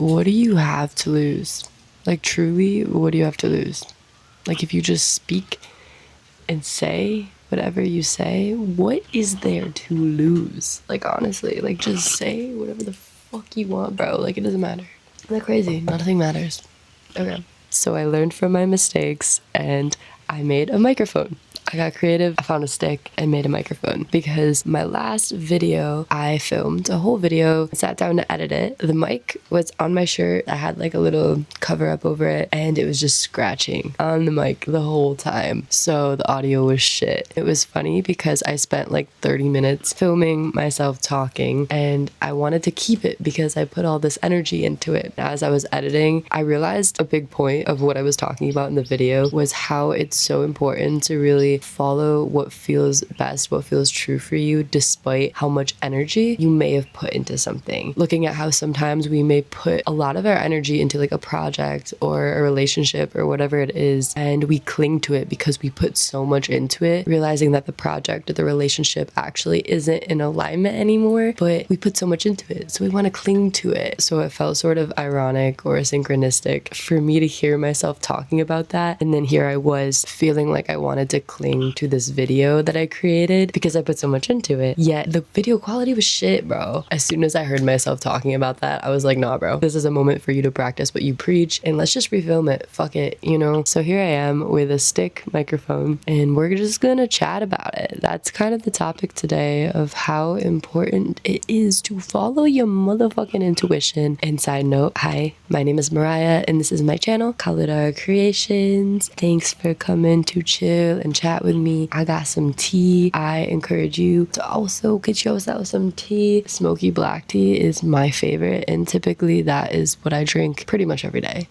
what do you have to lose? Like, truly, what do you have to lose? Like, if you just speak and say whatever you say, what is there to lose? Like, honestly, like, just say whatever the fuck you want, bro. Like, it doesn't matter. Isn't that crazy? Nothing matters. Okay. So I learned from my mistakes and I made a microphone. I got creative. I found a stick and made a microphone because my last video, I filmed a whole video, sat down to edit it. The mic was on my shirt. I had like a little cover up over it and it was just scratching on the mic the whole time. So the audio was shit. It was funny because I spent like 30 minutes filming myself talking and I wanted to keep it because I put all this energy into it. As I was editing, I realized a big point of what I was talking about in the video was how it's so important to really follow what feels best, what feels true for you, despite how much energy you may have put into something. Looking at how sometimes we may put a lot of our energy into like a project or a relationship or whatever it is, and we cling to it because we put so much into it, realizing that the project or the relationship actually isn't in alignment anymore, but we put so much into it, so we want to cling to it. So it felt sort of ironic or synchronistic for me to hear myself talking about that, and then here I was feeling like I wanted to cling to this video that I created because I put so much into it. Yet the video quality was shit, bro. As soon as I heard myself talking about that, I was like, nah, bro, this is a moment for you to practice what you preach and let's just refilm it. Fuck it, you know? So here I am with a stick microphone and we're just gonna chat about it. That's kind of the topic today of how important it is to follow your motherfucking intuition. And side note, hi, my name is Mariah and this is my channel, Kaludara Creations. Thanks for coming to chill and chat with me. I got some tea. I encourage you to also get yourself some tea. Smoky black tea is my favorite, and typically that is what I drink pretty much every day.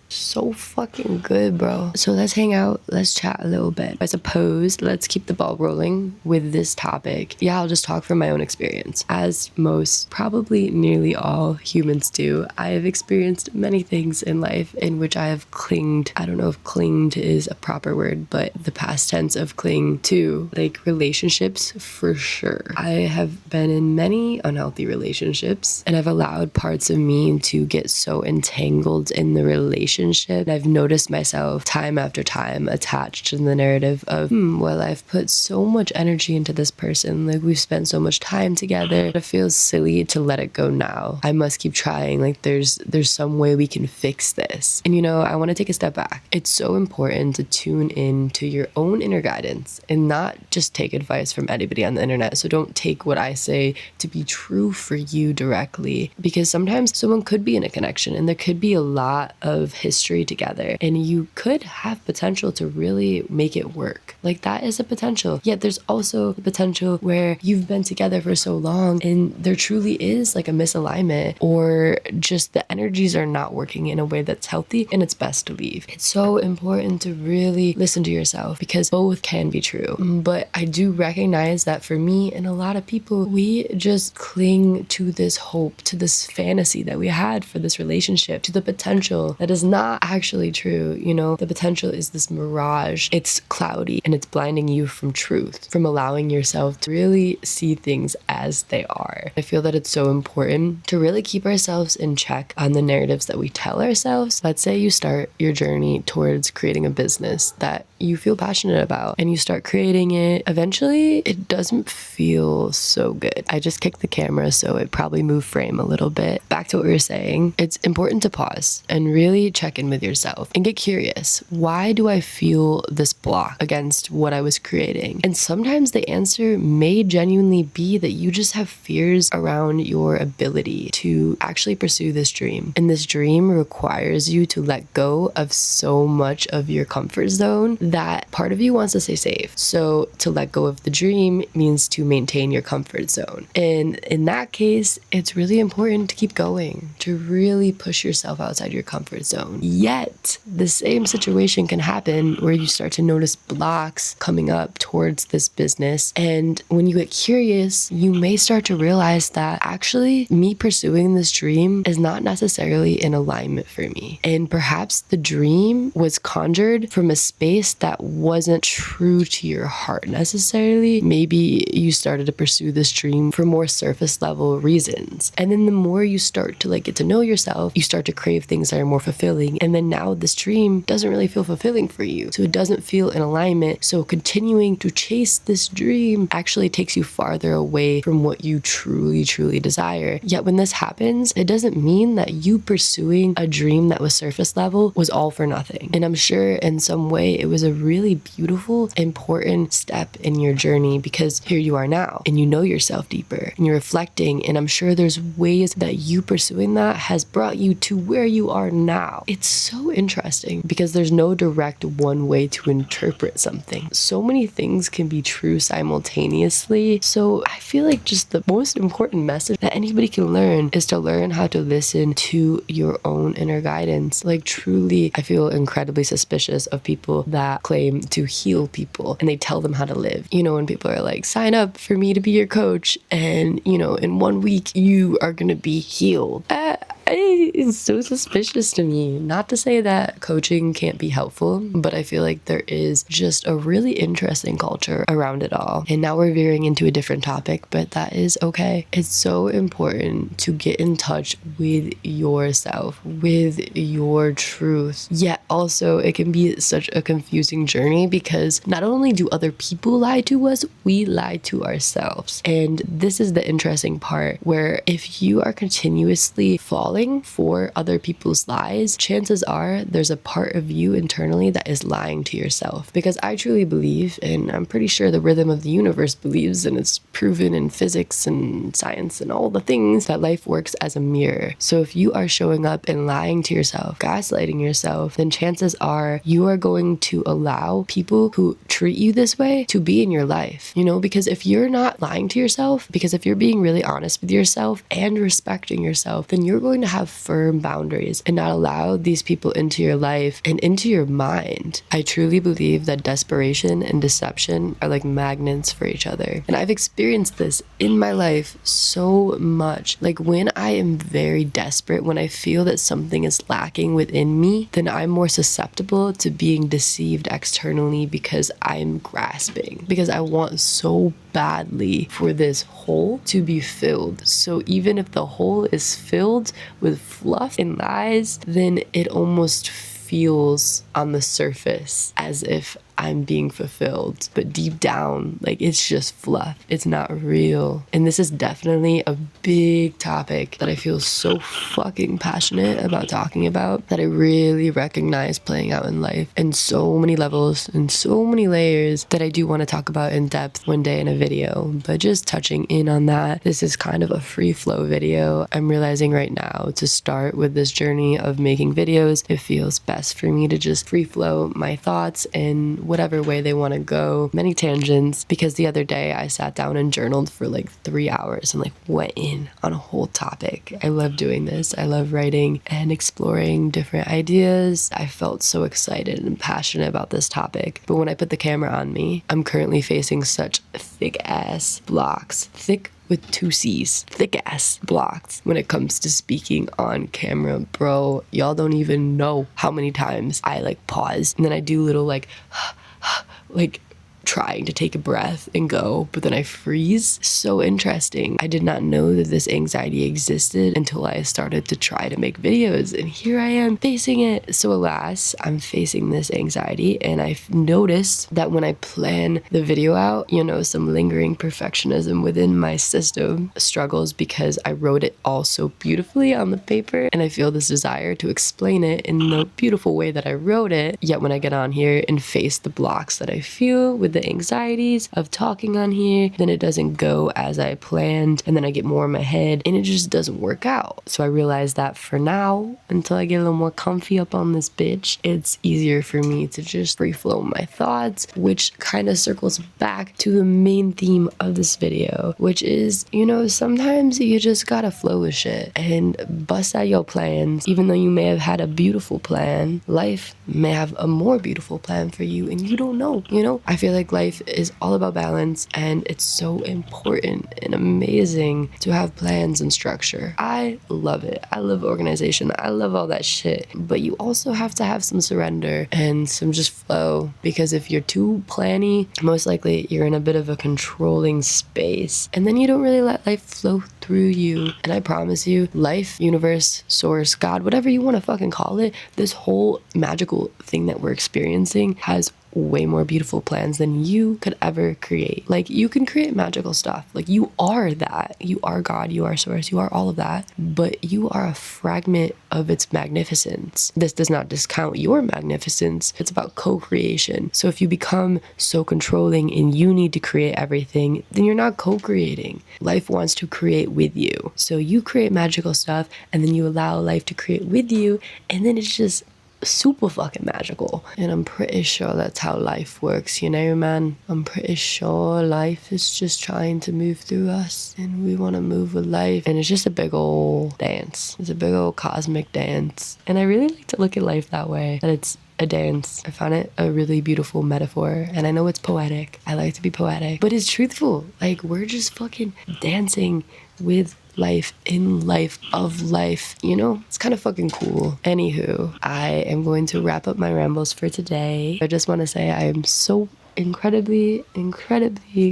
So fucking good, bro. So let's hang out, let's chat a little bit. I suppose let's keep the ball rolling with this topic. Yeah, I'll just talk from my own experience. As most, probably nearly all humans do, I have experienced many things in life in which I have clinged. I don't know if clinged is a proper word, but the past tense of cling to, like, relationships for sure. I have been in many unhealthy relationships and I've allowed parts of me to get so entangled in the relationship. I've noticed myself time after time attached to the narrative of, well, I've put so much energy into this person. Like, we've spent so much time together. It feels silly to let it go now. I must keep trying. Like, there's some way we can fix this. And, you know, I want to take a step back. It's so important to tune in to your own inner guidance and not just take advice from anybody on the internet. So don't take what I say to be true for you directly, because sometimes someone could be in a connection and there could be a lot of history together and you could have potential to really make it work. Like, that is a potential. Yet there's also the potential where you've been together for so long and there truly is like a misalignment, or just the energies are not working in a way that's healthy and it's best to leave. It's so important to really listen to yourself because both can be true. But I do recognize that for me and a lot of people, we just cling to this hope, to this fantasy that we had for this relationship, to the potential that is not actually true. You know, the potential is this mirage. It's cloudy and it's blinding you from truth, from allowing yourself to really see things as they are. I feel that it's so important to really keep ourselves in check on the narratives that we tell ourselves. Let's say you start your journey towards creating a business that you feel passionate about and you start creating it. Eventually, it doesn't feel so good. I just kicked the camera, so it probably moved frame a little bit. Back to what we were saying, it's important to pause and really check in with yourself and get curious. Why do I feel this block against what I was creating? And sometimes the answer may genuinely be that you just have fears around your ability to actually pursue this dream. And this dream requires you to let go of so much of your comfort zone that part of you wants to stay safe. So to let go of the dream means to maintain your comfort zone. And in that case, it's really important to keep going, to really push yourself outside your comfort zone. down. Yet, the same situation can happen where you start to notice blocks coming up towards this business. And when you get curious, you may start to realize that actually me pursuing this dream is not necessarily in alignment for me. And perhaps the dream was conjured from a space that wasn't true to your heart necessarily. Maybe you started to pursue this dream for more surface level reasons. And then the more you start to get to know yourself, you start to crave things that are more fulfilling. And then now this dream doesn't really feel fulfilling for you. So it doesn't feel in alignment. So continuing to chase this dream actually takes you farther away from what you truly, truly desire. Yet when this happens, it doesn't mean that you pursuing a dream that was surface level was all for nothing. And I'm sure in some way it was a really beautiful, important step in your journey, because here you are now and you know yourself deeper and you're reflecting. And I'm sure there's ways that you pursuing that has brought you to where you are now. It's so interesting because there's no direct one way to interpret something. So many things can be true simultaneously. So I feel like just the most important message that anybody can learn is to learn how to listen to your own inner guidance. Like truly, I feel incredibly suspicious of people that claim to heal people and they tell them how to live. You know, when people are like, sign up for me to be your coach and, you know, in 1 week you are going to be healed. It's so suspicious to me. Not to say that coaching can't be helpful, but I feel like there is just a really interesting culture around it all. And now we're veering into a different topic, but that is okay. It's so important to get in touch with yourself, with your truth. Yet also it can be such a confusing journey because not only do other people lie to us, we lie to ourselves. And this is the interesting part where if you are continuously falling for other people's lies, chances are there's a part of you internally that is lying to yourself. Because I truly believe, and I'm pretty sure the rhythm of the universe believes, and it's proven in physics and science and all the things, that life works as a mirror. So if you are showing up and lying to yourself, gaslighting yourself, then chances are you are going to allow people who treat you this way to be in your life. You know, because if you're not lying to yourself, because if you're being really honest with yourself and respecting yourself, then you're going to have firm boundaries and not allow these people into your life and into your mind. I truly believe that desperation and deception are like magnets for each other. And I've experienced this in my life so much. Like when I am very desperate, when I feel that something is lacking within me, then I'm more susceptible to being deceived externally because I'm grasping, because I want so badly for this hole to be filled. So even if the hole is filled with fluff and lies, then it almost feels on the surface as if I'm being fulfilled, but deep down, like it's just fluff. It's not real. And this is definitely a big topic that I feel so fucking passionate about talking about, that I really recognize playing out in life in so many levels and so many layers that I do want to talk about in depth one day in a video. But just touching in on that, this is kind of a free flow video. I'm realizing right now to start with this journey of making videos, it feels best for me to just free flow my thoughts and whatever way they want to go, many tangents, because the other day I sat down and journaled for like 3 hours and like went in on a whole topic. I love doing this. I love writing and exploring different ideas. I felt so excited and passionate about this topic. But when I put the camera on me, I'm currently facing such thick ass blocks, thick with 2 C's, thick ass blocks when it comes to speaking on camera. Bro, y'all don't even know how many times I like pause and then I do little like trying to take a breath and go, but then I freeze. So interesting. I did not know that this anxiety existed until I started to try to make videos, and here I am facing it. So alas, I'm facing this anxiety, and I've noticed that when I plan the video out, you know, some lingering perfectionism within my system struggles because I wrote it all so beautifully on the paper, and I feel this desire to explain it in the beautiful way that I wrote it. Yet when I get on here and face the blocks that I feel with the anxieties of talking on here, then it doesn't go as I planned, and then I get more in my head and it just doesn't work out. So I realized that for now, until I get a little more comfy up on this bitch, it's easier for me to just free flow my thoughts, which kind of circles back to the main theme of this video, which is, you know, sometimes you just gotta flow with shit and bust out your plans. Even though you may have had a beautiful plan, life may have a more beautiful plan for you and you don't know, you know? I feel like life is all about balance, and it's so important and amazing to have plans and structure. I love it. I love organization. I love all that shit. But you also have to have some surrender and some just flow, because if you're too planny, most likely you're in a bit of a controlling space, and then you don't really let life flow through you. And I promise you, life, universe, source, God, whatever you want to fucking call it, this whole magical thing that we're experiencing has way more beautiful plans than you could ever create. Like, you can create magical stuff. Like, you are that. You are God, you are source, you are all of that. But you are a fragment of its magnificence. This does not discount your magnificence. It's about co-creation. So if you become so controlling and you need to create everything, then you're not co-creating. Life wants to create with you. So you create magical stuff, and then you allow life to create with you, and then it's just super fucking magical. And I'm pretty sure that's how life works, you know, man. I'm pretty sure life is just trying to move through us, and we want to move with life, and it's just a big old dance. It's a big old cosmic dance, and I really like to look at life that way, that it's a dance. I found it a really beautiful metaphor, and I know it's poetic. I like to be poetic, but it's truthful. Like, we're just fucking dancing with life, in life, of life, you know? It's kind of fucking cool. Anywho, I am going to wrap up my rambles for today. I just want to say I am so incredibly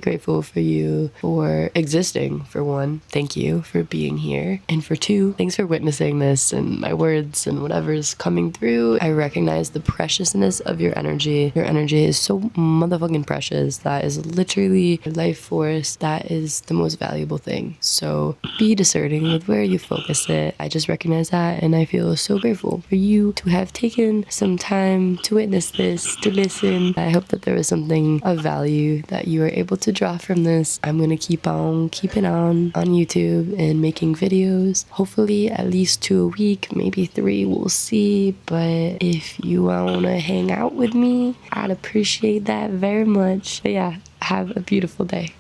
grateful for you for existing, for one. Thank you for being here. And for two, thanks for witnessing this and my words and whatever's coming through. I recognize the preciousness of your energy. Your energy is so motherfucking precious. That is literally your life force. That is the most valuable thing. So be discerning with where you focus it. I just recognize that, and I feel so grateful for you to have taken some time to witness this, to listen. I hope that there was something of value that you were able to draw from this. I'm gonna keep on keeping on YouTube and making videos, hopefully at least 2 a week, maybe 3, we'll see. But if you want to hang out with me, I'd appreciate that very much. But yeah, have a beautiful day.